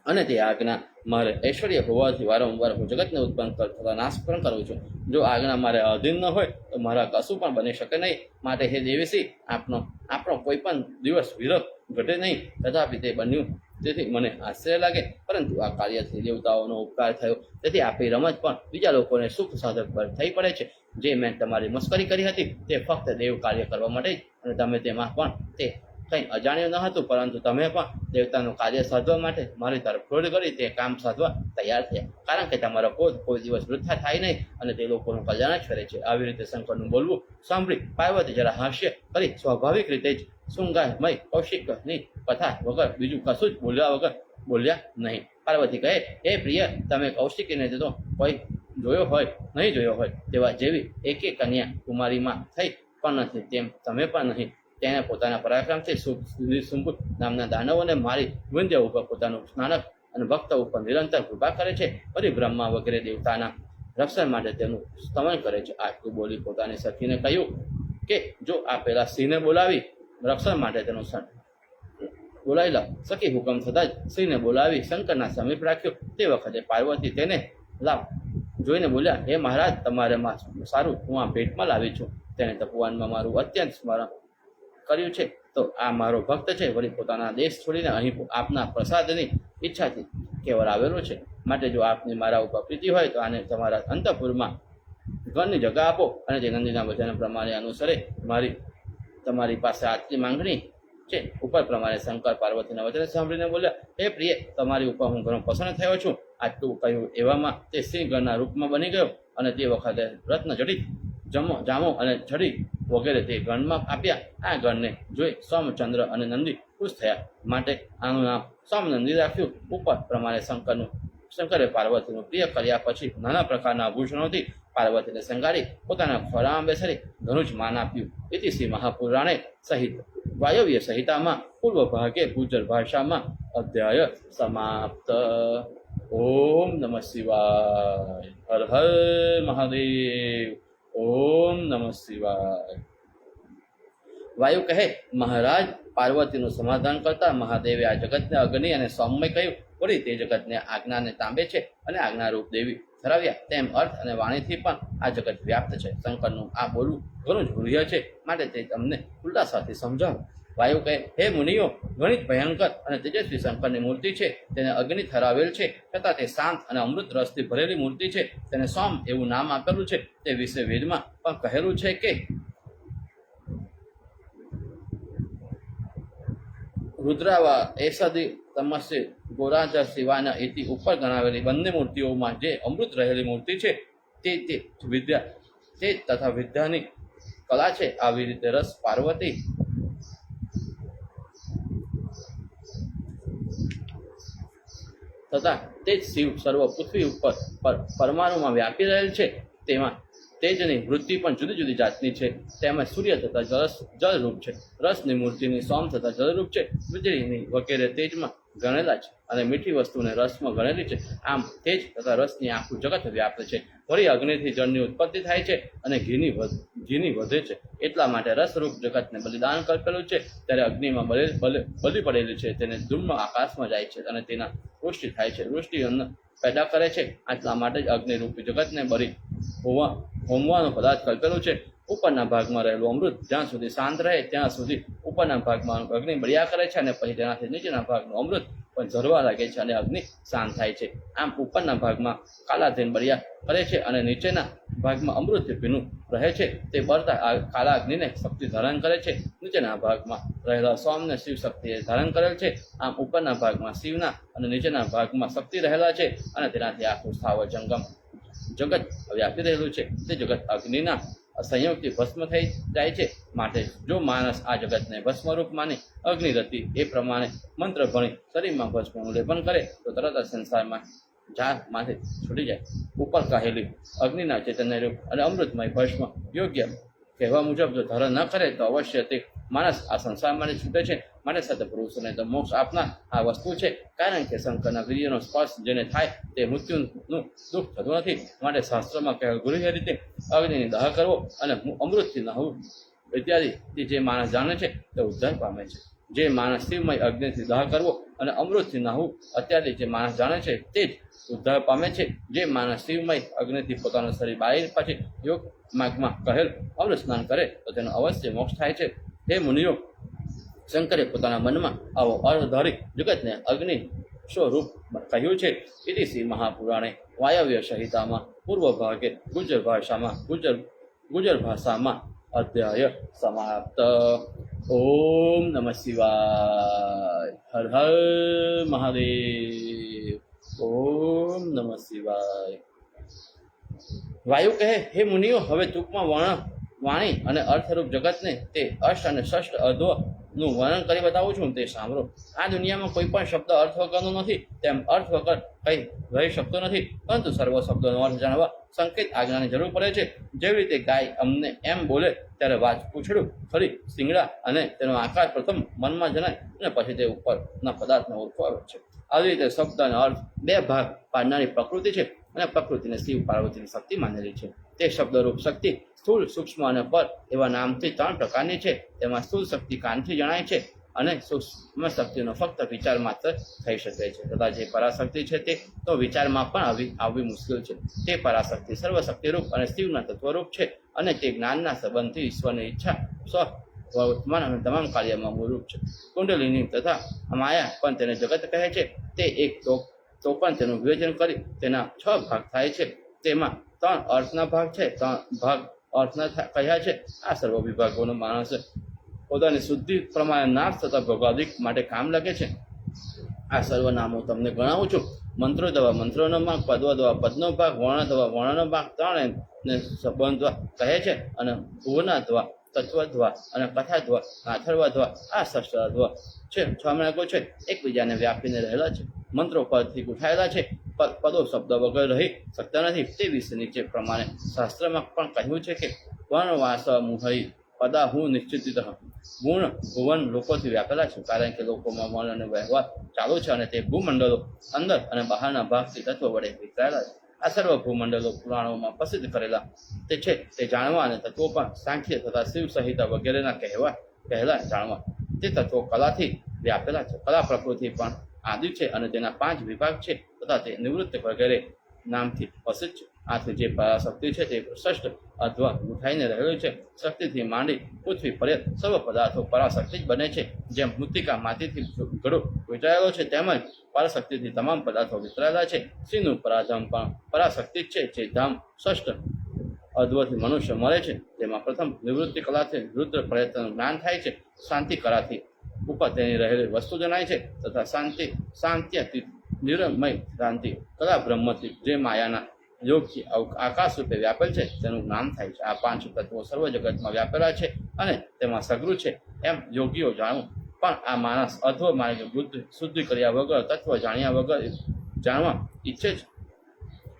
અને તે આજ્ઞા મારે ઐશ્વર્ય હોવાથી વારંવાર હું જગતને ઉત્પન્ન તથા નાશ પણ કરું છું. જો આજ્ઞા મારે અધીન ન હોય તો મારા કશું પણ બની શકે નહીં. માટે હે દેવીસી, આપણો કોઈ પણ દિવસ વિરહ ઘટે નહીં. તથાપિ તે બન્યું તેથી મને આશ્ચર્ય લાગે, પરંતુ આ કાર્યથી દેવતાઓનો ઉપકાર થયો. તેથી આપણી રમત પણ બીજા લોકોને સુખ સાધક પર થઈ પડે છે. જે મેં તમારી મસ્કરી કરી હતી તે ફક્ત દેવ કાર્ય કરવા માટે જ, અને તમે તેમાં પણ તે કંઈ અજાણ્યું ન હતું, પરંતુ તમે પણ દેવતાનું કાર્ય સાધવા માટે મારી તરફ ક્રોધ કરી તે કામ સાધવા તૈયાર થયા. કારણ કે તમારો ક્રોધ કોઈ દિવસ વૃથા થાય નહીં, અને તે લોકોનું કલ્યાણ જ કરે છે. આવી રીતે શંકરનું બોલવું સાંભળી પાર્વતી જરા હાસ્ય કરી સ્વાભાવિક રીતે જ શૃંગારમય કૌશિકની કથા વગર બીજું કશું જ બોલ્યા નહીં. પાર્વતી કહે, હે પ્રિય, તમે કૌશિકીને તો કોઈ નહીં જોયો હોય તેવા જેવી એકે કન્યા કુમારીમાં થઈ પણ નથી, તેમ તમે પણ નહીં. તેને પોતાના પરાક્રમથી શુંભ નામના દાનવોને મારી વિંધ્ય ઉપર પોતાનું સ્નાનક અને ભક્ત ઉપર નિરંતર કૃપા કરે છે. વળી બ્રહ્મા વગેરે દેવતાના રક્ષણ માટે તેનું સ્તમન કરે છે. આટલું બોલી પોતાની સખીને કહ્યું કે જો આ પેલા સિંહને બોલાવી રક્ષણ માટે તેનું બોલાવી લા. સખી હુકમ થતાં જ સિંહને બોલાવી શંકરના સમીપ રાખ્યો. તે વખતે પાર્વતી તેને જોઈને બોલ્યા, હે મહારાજ, તમારે સારું હું આ ભેટમાં લાવી છું. તેને તપવાનમાં મારું અત્યંત સ્મરણ કર્યું છે, તો આ મારો ભક્ત છે. વળી પોતાના દેશ છોડીને અહીં આપના પ્રસાદની ઈચ્છાથી કેવળ આવેલો છે. માટે જો આપની મારા ઉપર પ્રીતિ હોય તો આને તમારા અંતઃપુરમાં ઘરની જગા આપો, અને તે નંદીના વચન પ્રમાણે અનુસરે. તમારી પાસે આટલી માંગણી છે. ઉપર પ્રમાણે શંકર પાર્વતીના વચન સાંભળીને બોલ્યા, હે પ્રિય, તમારી ઉપર હું ઘણો પસંદ થયો છું. આટલું કહ્યું એવામાં તે સિંહ ગણના રૂપમાં બની ગયો, અને તે વખતે રત્ન જડિત જામો અને છડી વગેરે તે ગણમાં આપ્યા. આ ગણને જોઈ સોમચંદ્ર અને નંદી ખુશ થયા, માટે આનું નામ સોમનંદી રાખ્યું. ઉપર પ્રમાણે શંકરે પાર્વતીનું પ્રિય કર્યા પછી નાના પ્રકારના આભૂષણોથી પાર્વતીને શણગારી પોતાના ખોળામાં બેસાડી ઘણું જ માન આપ્યું. ઇતિ શ્રી મહાપુરાણે સહિત વાયવ્ય સંહિતામાં પૂર્વ ભાગે ગુજર ભાષામાં અધ્યાય સમાપ્ત. ઓમ નમઃ શિવાય. હર હર મહાદેવ. ઓમ નમઃ શિવાય. વાયુ કહે, મહારાજ, પાર્વતીનું સમાધાન કરતા મહાદેવે આ જગતને અગ્નિ અને સોમમય કહ્યું. વળી તે જગતને આજ્ઞાને તાંબે છે અને આજ્ઞારૂપ દેવી ધરાવ્યા. તેમ અર્થ અને વાણીથી પણ આ જગત વ્યાપ્ત છે. શંકરનું આ બોલવું ઘણું જ ગૃહ્ય છે, માટે તે તમને ખુલ્લાસાથી સમજાવો. વાયુ કહે, હે મુનિઓ, ગણિત ભયંકર અને તેજસ્વી શંકરની મૂર્તિ છે. તેને અગ્નિ ઠરાવેલ છે, છતાં તે શાંત અને અમૃત રસથી ભરેલી મૂર્તિ છે. તેને સોમ એવું નામ આપેલું છે. તે વિશે વેદમાં પણ કહેલું છે કે રુદ્રાવા એસદી તમસ્ય ગોરાજ શિવાના ઇતિ ઉપર ગણાવેલી બંને મૂર્તિઓમાં જે અમૃત રહેલી મૂર્તિ છે તે તથા વિદ્યાની કલા છે. આવી રીતે રસ પાર્વતી તથા તે જ શિવ સર્વ પૃથ્વી ઉપર પરમાણુમાં વ્યાપી રહેલ છે. તેમાં તેજની વૃત્તિ પણ જુદી જુદી જાતની છે. તેમાં સૂર્ય તથા જળરૂપ છે. રસની મૂર્તિની સોમ તથા જળરૂપ છે. વીજળીની વગેરે તેજમાં ગણેલા છે, અને મીઠી વસ્તુને રસમાં ગણેલી છે. આમ તેજ તથા રસની આખું જગત વ્યાપ્ત છે. વળી અગ્નિથી જળની ઉત્પત્તિ થાય છે અને ઘીની વધે છે. એટલા માટે રસરૂપ જગતને બલિદાન કલ્પેલું છે. ત્યારે અગ્નિમાં બલી પડેલી છે. તેને ધૂમ્ર આકાશમાં જાય છે, અને તેના વૃષ્ટિ થાય છે. વૃષ્ટિ અન્ન પેદા કરે છે. આટલા માટે જ અગ્નિરૂપી જગતને બળી હોમવાનો પદાર્થ કલ્પેલું છે. ઉપરના ભાગમાં રહેલું અમૃત જ્યાં સુધી શાંત રહે ત્યાં સુધી ઉપરના ભાગમાં અગ્નિ બળ્યા કરે છે, અને પછી તેનાથી નીચેના ભાગનું અમૃત પણ ઝરવા લાગે છે અને અગ્નિ શાંત થાય છે. આમ ઉપરના ભાગમાં કાલાધીન બળ્યા કરે છે અને નીચેના ભાગમાં અમૃત ભીનું રહે છે. તે બળતા આ કાલા અગ્નિને શક્તિ ધારણ કરે છે. નીચેના ભાગમાં રહેલા સોમને શિવ શક્તિએ ધારણ કરેલ છે. આમ ઉપરના ભાગમાં શિવના અને નીચેના ભાગમાં શક્તિ રહેલા છે અને તેનાથી આખું સ્થાવર જંગમ જગત વ્યાપી રહેલું છે. તે જગત અગ્નિના સંયોગથી ભસ્મ થઈ જાય છે. માટે જો માણસ આ જગતને ભસ્મરૂપ માની અગ્નિરતિ એ પ્રમાણે મંત્ર ભણી શરીરમાં ભસ્મનું લેપન કરે તો તરત જ સંસારમાં ઝાડમાંથી છૂટી જાય. ઉપર કહેલી અગ્નિના ચૈતન્ય રૂપ અને અમૃતમય ભસ્મ યોગ્ય કહેવા મુજબ જો ધારણ ન કરે તો અવશ્ય તે માણસ આ સંસારમાંથી છૂટે છે. માટે સત્પુરુષોને તો મોક્ષ આપનાર આ વસ્તુ છે. કારણ કે શંકરના વીર્યનો સ્પર્શ જેને થાય તે મૃત્યુનું દુઃખ થતું નથી. માટે શાસ્ત્રમાં કહેલ ગુરુહ્ય રીતે અગ્નિની દહ કરવો અને અમૃતથી નહવું ઇત્યાદિ જે માણસ જાણે છે તે ઉદ્ધાર પામે છે. જે માણસ શિવમય અગ્નિથી દહ કરવો અને અમૃતથી નહવું અત્યારે જે માણસ જાણે છે તે જ ઉદ્ધાર પામે છે. જે માણસ શિવમય અગ્નિથી પોતાનું શરીર બાળી પછી યોગ માર્ગમાં કહેલ અમૃત સ્નાન કરે તો તેનો અવશ્ય મોક્ષ થાય છે. હે મુનિઓ, શંકરે પોતાના મનમાં આવો અર્થ ધરી જગતને અગ્નિ સ્વરૂપ કહ્યું છે. ઇતિ શ્રી મહાપુરાણે વાયવ્ય સંહિતામાં પૂર્વ ભાગે ગુજર ભાષામાં અધ્યાય સમાપ્ત. ઓમ નમઃ શિવાય. હર હર મહાદેવ. ઓમ નમઃ શિવાય. વાયુ કહે, હે મુનિઓ, હવે ટૂંકમાં વાણી અને અર્થરૂપ જગતને તે અષ્ટ અને ષષ્ઠ અધ્વનું વર્ણન કરી બતાવું છું, તે સાંભળો. આ દુનિયામાં કોઈ પણ શબ્દ અર્થ વગરનો નથી, તેમ અર્થ વગર કંઈ રહી શકતો નથી. પરંતુ સર્વ શબ્દોનો અર્થ જાણવા સંકેત આજ્ઞાની જરૂર પડે છે. જેવી રીતે ગાય અમને એમ બોલે ત્યારે વાત પૂંછડું, ખરી, શિંગડા અને તેનો આકાર પ્રથમ મનમાં જણાય અને પછી તે ઉપરના પદાર્થનો ઓળખો આવે છે. આવી રીતે શબ્દનો અર્થ બે ભાગ પાડનારી પ્રકૃતિ છે અને પ્રકૃતિને શિવ પાર્વતીની શક્તિ માનેલી છે. તે શબ્દરૂપ શક્તિ સ્થૂળ, સૂક્ષ્મ અને પર એવા નામથી 3 પ્રકારની છે. તેમાં સ્થૂળ શક્તિ કાનથી જણાય છે અને સૂક્ષ્મ શક્તિનો ફક્ત વિચાર માત્ર થઈ શકે છે. તથા જે પરાશક્તિ છે તે તો વિચારમાં પણ આવવી મુશ્કેલ છે. તે પરાશક્તિ સર્વશક્તિરૂપ અને શિવના તત્વરૂપ છે અને તે જ્ઞાનના સંબંધથી ઈશ્વરની ઈચ્છા વર્તમાન અને તમામ કાર્યમાં મૂળરૂપ છે. કુંડલિની તથા માયા પણ તેને જગત કહે છે. તે એક તો પણ તેનું વિવેચન કરી તેના 6 ભાગ થાય છે. તેમાં 3 અર્થના ભાગ છે, 3 ભાગ અર્થના કહ્યા છે. આ સર્વ વિભાગોનો માણસ પોતાની શુદ્ધિ પ્રમાણે નાશ થતા ભોગાદિક માટે કામ લાગે છે. આ સર્વ નામો તમને ગણાવું છું. મંત્રો દવા મંત્રોનો ભાગ, પદવ દવા પદનો ભાગ, વર્ણ દવા વર્ણનો ભાગ 3 ને સંબંધ કહે છે. અને ભુવના દવા, તત્વધ્વા અને કથાધ્વા, અથર્વધ્વા આ ષષ્ઠધ્વા છે. 6 માર્ગો છે, એકબીજાને વ્યાપીને રહેલા છે. મંત્રો પરથી ઉઠાયેલા છે. પદો શબ્દ વગર રહી શકતા નથી. તે વિશે નીચે પ્રમાણે શાસ્ત્રમાં પણ કહ્યું છે કે વર્ણવાસ મુહઈ પદા હું નિશ્ચિત ગુણ ભુવન લોકોથી વ્યાપેલા છે. કારણ કે લોકોમાં વર્ણ અને વ્યવહાર ચાલુ છે અને તે ભૂમંડળો અંદર અને બહારના ભાગથી તત્વ વડે વિખરાયેલા છે. આ સર્વ ભૂમંડળો પુરાણોમાં પ્રસિદ્ધ કરેલા તે છે. તે જાણવા અને તત્વો પણ સાંખ્ય તથા શિવ સંહિતા વગેરેના કહેલા જાણવા. તે તત્વો કલાથી વ્યાપેલા છે. કલા પ્રકૃતિ પણ આદિ છે અને તેના 5 વિભાગ છે તથા તે નિવૃત્ત વગેરે નામથી પ્રસિદ્ધ છે. આથી જે પરાશક્તિ છે તે ષષ્ઠ અથવા ઉઠાઈને રહેલું છે. શક્તિથી માંડી પૃથ્વી પર્યંત સર્વ પદાર્થો પરાશક્તિ જ બને છે. જેમ મૃત્તિકા માટીથી ઘડો વિતરાયેલો છે તેમજ પરાશક્તિથી તમામ પદાર્થો વિતરાયેલા છે. સિંહનું પરાધામ પણ પરાશક્તિ જ છે. જે ધામ ષષ્ઠ અધ્વથી મનુષ્ય મળે છે. તેમાં પ્રથમ નિવૃત્તિ કલાથી રુદ્ર પ્રયત્નનું જ્ઞાન થાય છે. શાંતિ કલાથી ઉપર તેની રહેલી વસ્તુ જણાય છે તથા શાંત્યથી નિરમય શાંતિ કલા બ્રહ્મથી જે માયાના યોગથી આકાશ રૂપે વ્યાપેલ છે તેનું જ્ઞાન થાય છે. આ 5 તત્વો સર્વ જગતમાં વ્યાપેલા છે અને તેમાં સગરું છે એમ યોગીઓ જાણવું. પણ આ માણસ અધ્વ માર્ગ બુદ્ધ શુદ્ધિ કર્યા વગર તત્વ જાણ્યા વગર જાણવા ઈચ્છે છે.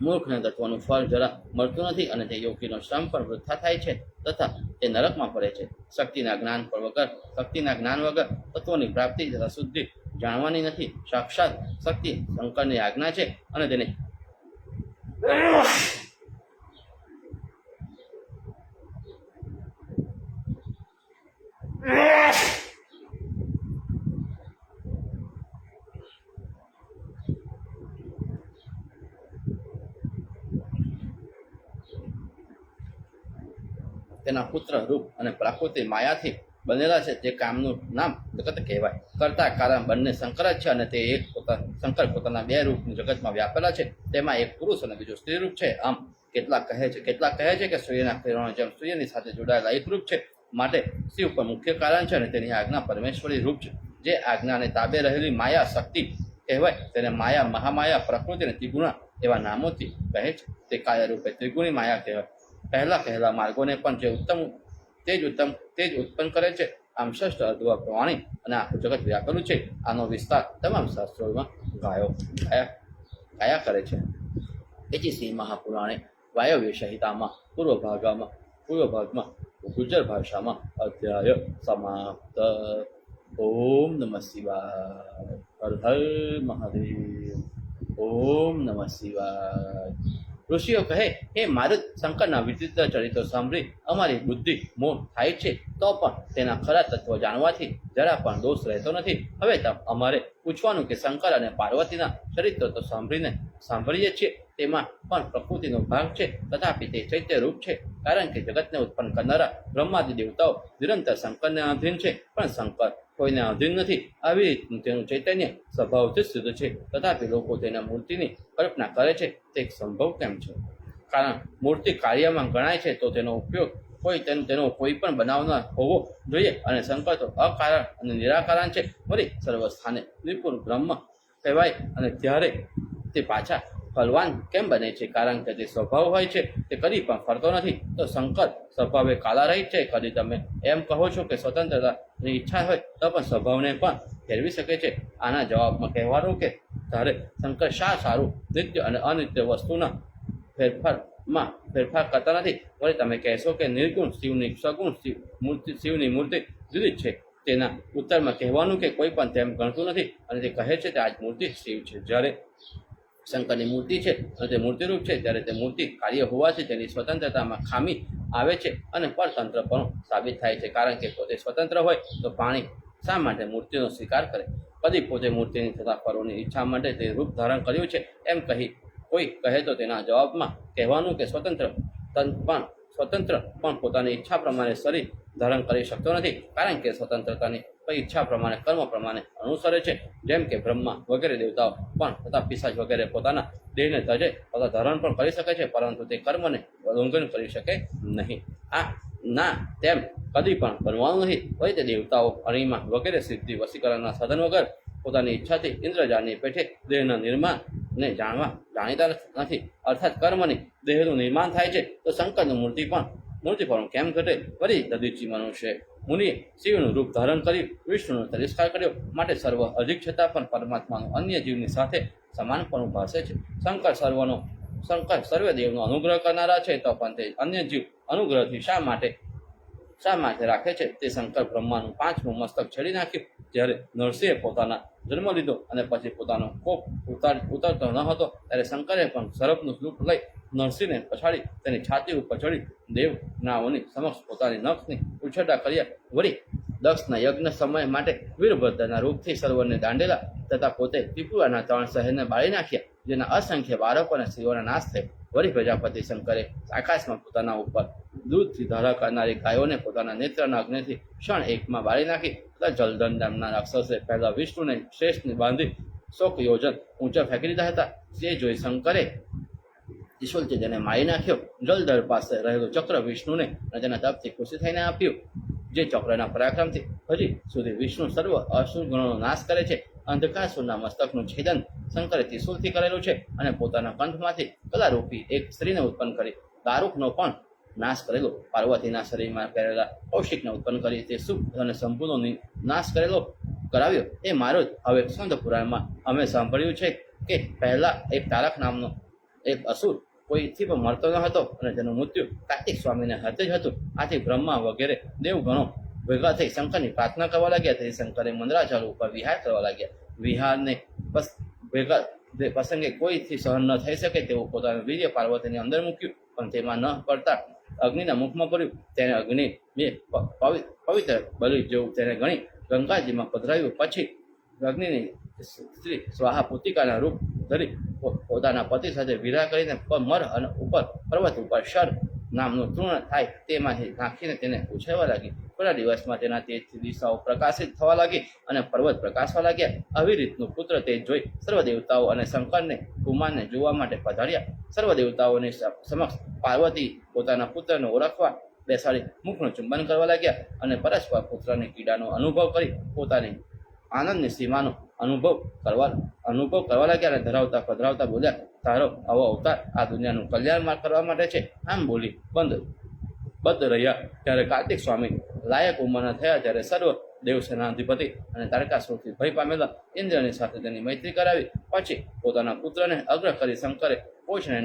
મૂર્ખને તત્વનું ફળ જરા મળતું નથી અને તે યોગીનો શ્રમ પણ વૃથા થાય છે તથા તે નરકમાં પડે છે. શક્તિના જ્ઞાન વગર તત્વોની પ્રાપ્તિ તથા શુદ્ધિ જાણવાની નથી. સાક્ષાત શક્તિ શંકરની આજ્ઞા છે અને તેને તેના પુત્ર રૂપ અને પ્રાકૃતિ માયાથી બનેલા છે. તે કામનું નામ જગત કહેવાય. કરતા કારણ બંને શંકર જ છે અને તે એક શંકર પોતાના બે રૂપ જગતમાં વ્યાપેલા છે. તેમાં એક પુરુષ અને બીજું સ્ત્રી રૂપ છે. આમ કેટલાક કહે છે કે સૂર્યના કિરણો જેમ સૂર્યની સાથે જોડાયેલા એક રૂપ છે, માટે શિવ પર મુખ્ય કારણ છે અને તેની આજ્ઞા પરમેશ્વરી રૂપ છે. જે આજ્ઞાને તાબે રહેલી માયા શક્તિ કહેવાય તેને માયા, મહામાયા, પ્રકૃતિ અને ત્રિગુણા એવા નામોથી કહે છે. તે કાર્ય રૂપે ત્રિગુણી માયા કહેવાય. કહેલા માર્ગોને પણ તે જ ઉત્પન્ન કરે છે. આમ ષષ્ઠ અધ્વા પ્રમાણે અને આખું જગત વ્યાપેલું છે. આનો વિસ્તાર તમામ શાસ્ત્રોમાં ગાયા કરે છે. એથી શ્રી મહાપુરાણે વાયવ્ય સંહિતામાં પૂર્વ ભાગમાં ગુજર ભાષામાં અધ્યાય સમાપ્ત. ઓમ નમઃ શિવાય. હર હર મહાદેવ. ઓમ નમઃ શિવાય. ઋષિઓ કહે, હે મારુત, શંકરના વિચિત્ર ચરિત્રો સાંભળી અમારી બુદ્ધિ મોહ થાય છે, તો પણ તેના ખરા તત્વો જાણવાથી જરા પણ દોષ રહેતો નથી. હવે અમારે પૂછવાનું કે શંકર અને પાર્વતીના ચરિત્રો તો સાંભળીએ છીએ, તેમાં પણ પ્રકૃતિનો ભાગ છે, તથાપિ તે ચૈત્ય રૂપ છે. કારણ કે જગતને ઉત્પન્ન કરનારા બ્રહ્માદિ દેવતાઓ નિરંતર શંકરને અધીન છે, પણ શંકર કોઈને અધીન નથી. આવી રીતનું તેનું ચૈતન્ય સ્વભાવથી સિદ્ધ છે. તથાપિ લોકો તેના મૂર્તિની કલ્પના કરે છે. તે સંભવ કેમ છે? કારણ મૂર્તિ કાર્યમાં ગણાય છે, તો તેનો ઉપયોગ તેનો કોઈ પણ બનાવનાર હોવો જોઈએ. અને શંકર તો અકારણ અને નિરાકારણ છે. વળી સર્વ સ્થાને નિપુણ બ્રહ્મ કહેવાય, અને ત્યારે તે પાછા ફલવાન કેમ બને છે? કારણ કે તે સ્વભાવ હોય છે, તે કદી પણ ફરતો નથી. તો શંકર સ્વભાવે કાલારહિત છે. કદી તમે એમ કહો છો કે સ્વતંત્રતાની ઈચ્છા હોય તો પણ સ્વભાવને પણ ફેરવી શકે છે. આના જવાબમાં કહેવાનું કે ત્યારે શંકર શા સારું નિત્ય અને અનિત્ય વસ્તુના ફેરફાર કરતા નથી. વળી તમે કહેશો કે નિર્ગુણ શિવની સગુણ શિવની મૂર્તિ જુદી છે. તેના ઉત્તરમાં કહેવાનું કે કોઈ પણ તેમ ગણતું નથી, અને તે કહે છે કે આ જ મૂર્તિ શિવ છે. જ્યારે શંકરની મૂર્તિ છે અને તે મૂર્તિરૂપ છે, ત્યારે તે મૂર્તિ કાર્ય હોવાથી તેની સ્વતંત્રતામાં ખામી આવે છે અને પરતંત્ર પણ સાબિત થાય છે. કારણ કે પોતે સ્વતંત્ર હોય તો પ્રાણી શા માટે મૂર્તિનો સ્વીકાર કરે? કદી પોતે મૂર્તિની થતા ફરોની ઈચ્છા માટે તે રૂપ ધારણ કર્યું છે એમ કોઈ કહે તો તેના જવાબમાં કહેવાનું કે સ્વતંત્ર પણ પોતાની ઈચ્છા પ્રમાણે શરીર ધારણ કરી શકતો નથી. કારણ કે સ્વતંત્રતાની ઈચ્છા પ્રમાણે કર્મ પ્રમાણે અનુસરે છે. જેમ કે બ્રહ્મા વગેરે દેવતાઓ પણ તથા પિશાચ વગેરે પોતાના દેહને તજે તથા ધારણ પણ કરી શકે છે, પરંતુ તે કર્મને ઉલ્લંઘન કરી શકે નહીં. તેમ કદી પણ બનવાનું નથી. વળી તે દેવતાઓ અણિમા વગેરે સિદ્ધિ વશીકરણના સાધન વગર પોતાની ઈચ્છાથી ઇન્દ્રજાળની પેઠે દેહના નિર્માણને જાણીતા નથી. અર્થાત કર્મની દેહનું નિર્માણ થાય છે. તો શંકરનું મૂર્તિ પણ કેમ ઘટે? વળી દધીચી મનુષ્ય મુનિએ શિવનું રૂપ ધારણ કર્યું, વિષ્ણુનો તિરસ્કાર કર્યો, માટે સર્વ અધિક છતાં પણ પરમાત્માનું અન્ય જીવની સાથે સમાનપણું ભાષે છે. શંકર સર્વ દેવનો અનુગ્રહ કરનારા છે, તો પણ તે અન્ય જીવ અનુગ્રહથી શા માટે રાખે છે? તે શંકર બ્રહ્માનું 5મું મસ્તક છેડી નાખ્યું. જ્યારે નરસિંહે પોતાના જન્મ લીધો અને પછી પોતાનો કોપ ઉતરતો ન હતો, ત્યારે શંકરે પણ સર્પનું રૂપ લઈ નરસિંહને પછાડી તેની છાતી ઉપર ચડી દેવનાઓની સમક્ષ પોતાની નખની ઉછેરડા કર્યા. વળી દક્ષના યજ્ઞ સમય માટે વીરભદ્રના રૂપથી સર્વને દાંડેલા તથા પોતે ત્રિપુરાના 3 શહેરને બાળી નાખ્યા, જેના અસંખ્ય બાળકો અને સ્ત્રીઓના નાશ થયો. વળી પ્રજાપતિ શંકરે આકાશમાં પોતાના ઉપર દૂધથી ધારા કરનારી ગાયોને પોતાના નેત્રના અગ્નિથી ક્ષણ એકમાં બાળી નાખી. તથા જલધન નામના રાક્ષસે પહેલા વિષ્ણુને શેષને બાંધી 100 યોજન ઊંચા ફેંકી દીધા હતા. તે જોઈ શંકરે ત્રિશુલથી તેને મારી નાખ્યો. જલધર પાસે રહેલું ચક્ર વિષ્ણુને અને તેના તપથી ખુશી થઈને આપ્યું. જે ચક્રના પરાક્રમથી હજી સુધી વિષ્ણુ સર્વ અસુર ગણોનો નાશ કરે છે. અંધકાસુરના મસ્તકનું છેદન શંકરે ત્રિશુલથી કરેલું છે, અને પોતાના કંઠમાંથી કલારૂપી એક સ્ત્રીને ઉત્પન્ન કરી દારૂકનો પણ નાશ કરેલો. પાર્વતીના શરીરમાં પહેરેલા કૌશિકને ઉત્પન્ન કરી તે શુભ અને શંભુનો નાશ કરાવ્યો. એ મારો જ હવે સ્કંદ પુરાણમાં અમે સાંભળ્યું છે કે પહેલા એક તારક નામનો એક અસુર કોઈથી પણ મળતો ન હતો, અને તેનું મૃત્યુ કાર્તિક સ્વામીને હાથે જ હતું. આથી બ્રહ્મા વગેરે દેવગણો ભેગા થઈ શંકરની પ્રાર્થના કરવા લાગ્યા. તેથી શંકરે મંદરાચલ ઉપર વિહાર કરવા લાગ્યા. વિહારને પ્રસંગે કોઈથી સહન ન થઈ શકે તેવું પોતાનું વીર્ય પાર્વતીની અંદર મૂક્યું, પણ તેમાં ન પડતા અગ્નિના મુખમાં પડ્યું. તેને અગ્નિ પવિત્ર બલિ જેવું તેને ગણી ગંગાજીમાં પધરાવ્યું. પછી અગ્નિની સ્ત્રી સ્વાહા પુતિકાના રૂપ ધરી પોતાના પતિ સાથે વિવાહ કરીને મર અને પર્વત ઉપર શર નામનું તૃણ થાય તેમાંથી નાખીને તેને ઉછેરવા લાગી. થોડા દિવસમાં તેના તેજથી દિશાઓ પ્રકાશિત થવા લાગી અને પર્વત પ્રકાશવા લાગ્યા. આવી રીતનું પુત્ર તેજ જોઈ સર્વ દેવતાઓ અને શંકરને કુમારને જોવા માટે પધાર્યા. સર્વ દેવતાઓની સમક્ષ પાર્વતી પોતાના પુત્રને ઓળખવા બેસાડી મુખનું ચુંબન કરવા લાગ્યા અને પરસ્પર પુત્રની પીડાનો અનુભવ કરી પોતાની આનંદની સીમાનો અનુભવ કરવા લાગ્યા અને ધરાવતા પધરાવતા બોલ્યા, તારો આવો અવતાર આ દુનિયાનું કલ્યાણ કરવા માટે છે. આમ બોલી બદ્ધ રહ્યા. ત્યારે કાર્તિક સ્વામી લાયક ઉંમરના થયા ત્યારે સર્વ દેવસેનાધિપતિ અને તારકાસુરથી ભય પામેલા ઇન્દ્રની સાથે તેની મૈત્રી કરાવી. પછી પોતાના પુત્રને અગ્ર કરી શંકરે કોશને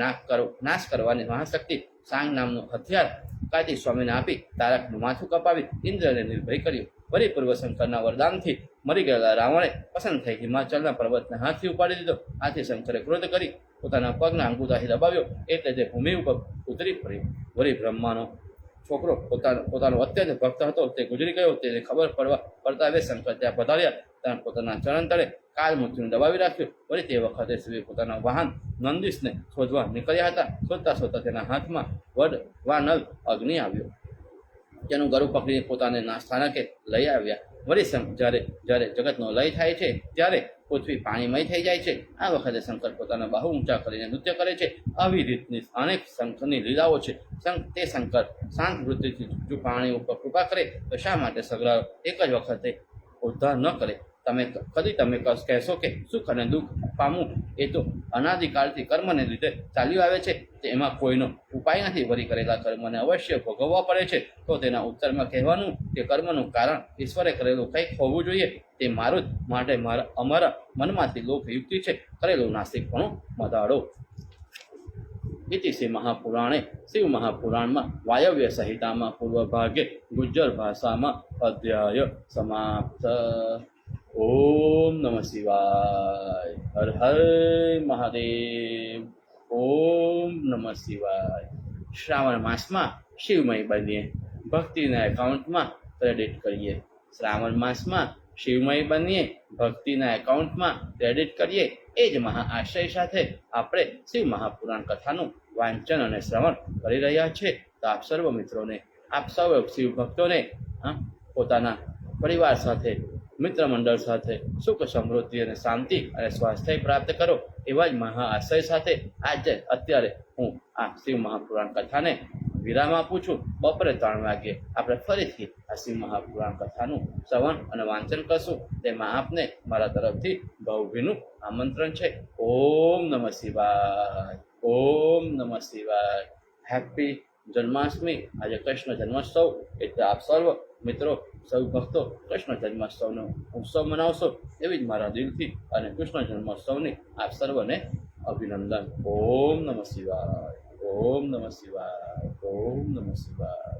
નાશ કરવાની મહાશક્તિ સાંગ નામનું હથિયાર કાર્તિક સ્વામીને આપી તારકનું માથું કપાવી ઇન્દ્રને નિર્ભય કર્યું. વળી પૂર્વ શંકરના વરદાનથી મરી ગયેલા રાવણે પસંદ થઈ હિમાચલના પર્વતને હાથથી ઉપાડી દીધો. આથી શંકરે ક્રોધ કરી પોતાના પગના અંગૂઠાથી દબાવ્યો, એટલે તે ભૂમિ ઉપર ઉતરી પડ્યો. વળી બ્રહ્માનો છોકરો પોતાનો અત્યંત ભક્ત હતો તે ગુજરી ગયો. તેને ખબર પડતા હવે શંકર ત્યાં પધાર્યા. ત્યાં પોતાના ચરણ તળે કાળ મૃત્યુને દબાવી રાખ્યો. વળી તે વખતે શિવે પોતાના વાહન નંદીશને શોધવા નીકળ્યા હતા. શોધતા તેના હાથમાં વડવાનલ અગ્નિ આવ્યો. તેનું ગળું પકડીને પોતાને સ્થાનકે લઈ આવ્યા. વળી જ્યારે જગતનો લય થાય છે ત્યારે પૃથ્વી પાણીમય થઈ જાય છે. આ વખતે શંકર પોતાના બાહુ ઊંચા કરીને નૃત્ય કરે છે. આવી રીતની અનેક શંકરની લીલાઓ છે. તે શંકર શાંત વૃત્તિથી જો પાણી ઉપર કૃપા કરે તો શા માટે સગડાઓ એક જ વખતે ઉદ્ધાર ન કરે? તમે કહેશો કે સુખ અને દુઃખ પામવું એ તો અનાદિકાળથી કર્મને લીધે ચાલ્યું આવે છે, તેમાં કોઈનો ઉપાય નથી. વળી કરેલા કર્મને અવશ્ય ભોગવવા પડે છે. તો તેના ઉત્તરમાં કહેવાનું કે કર્મનું કારણ ઈશ્વરે કરેલું કંઈક હોવું જોઈએ. તે મારું જ માટે અમારા મનમાંથી લોકયુક્તિ છે. કરેલું નાસ્તિકપણું મધાડો. ઇતિ શ્રી મહાપુરાણે શિવ મહાપુરાણમાં વાયવ્ય સંહિતામાં પૂર્વ ભાગે ગુજ્જર ભાષામાં અધ્યાય સમાપ્ત. ઓમ નમઃ શિવાય. હર હર મહાદેવ. ઓમ નમઃ શિવાય. શ્રાવણ માસમાં શિવમય બનીએ, ભક્તિના એકાઉન્ટમાં ક્રેડિટ કરીએ. શ્રાવણ માસમાં શિવમય બનીએ, ભક્તિના એકાઉન્ટમાં ક્રેડિટ કરીએ. એ જ મહા આશય સાથે આપણે શિવ મહાપુરાણ કથાનું વાંચન અને શ્રવણ કરી રહ્યા છીએ. તો આપ સર્વ મિત્રોને, આપ સર્વ શિવ ભક્તોને પોતાના પરિવાર સાથે, મિત્ર મંડળ સાથે સુખ, સમૃદ્ધિ અને શાંતિ અને સ્વાસ્થ્ય પ્રાપ્ત કરો એવા જ મહા આશય સાથે અત્યારે હું આ શિવ મહાપુરાણ કથાને વિરામ આપું છું. બપોરે 3 વાગ્યે આપણે ફરીથી આ શિવ મહાપુરાણ કથાનું શ્રવણ અને વાંચન કરશું. તેમાં આપને મારા તરફથી ભાવભીનું આમંત્રણ છે. ઓમ નમઃ શિવાય. ઓમ નમઃ શિવાય. હેપી જન્માષ્ટમી. આજે કૃષ્ણ જન્મોત્સવ, એટલે આપ સર્વ મિત્રો, સૌ ભક્તો કૃષ્ણ જન્મોત્સવનો ઉત્સવ મનાવશો એવી જ મારા દિલથી અને કૃષ્ણ જન્મોત્સવની આપ સર્વને અભિનંદન. ઓમ નમઃ શિવાય. ઓમ નમઃ શિવાય. ઓમ નમઃ શિવાય.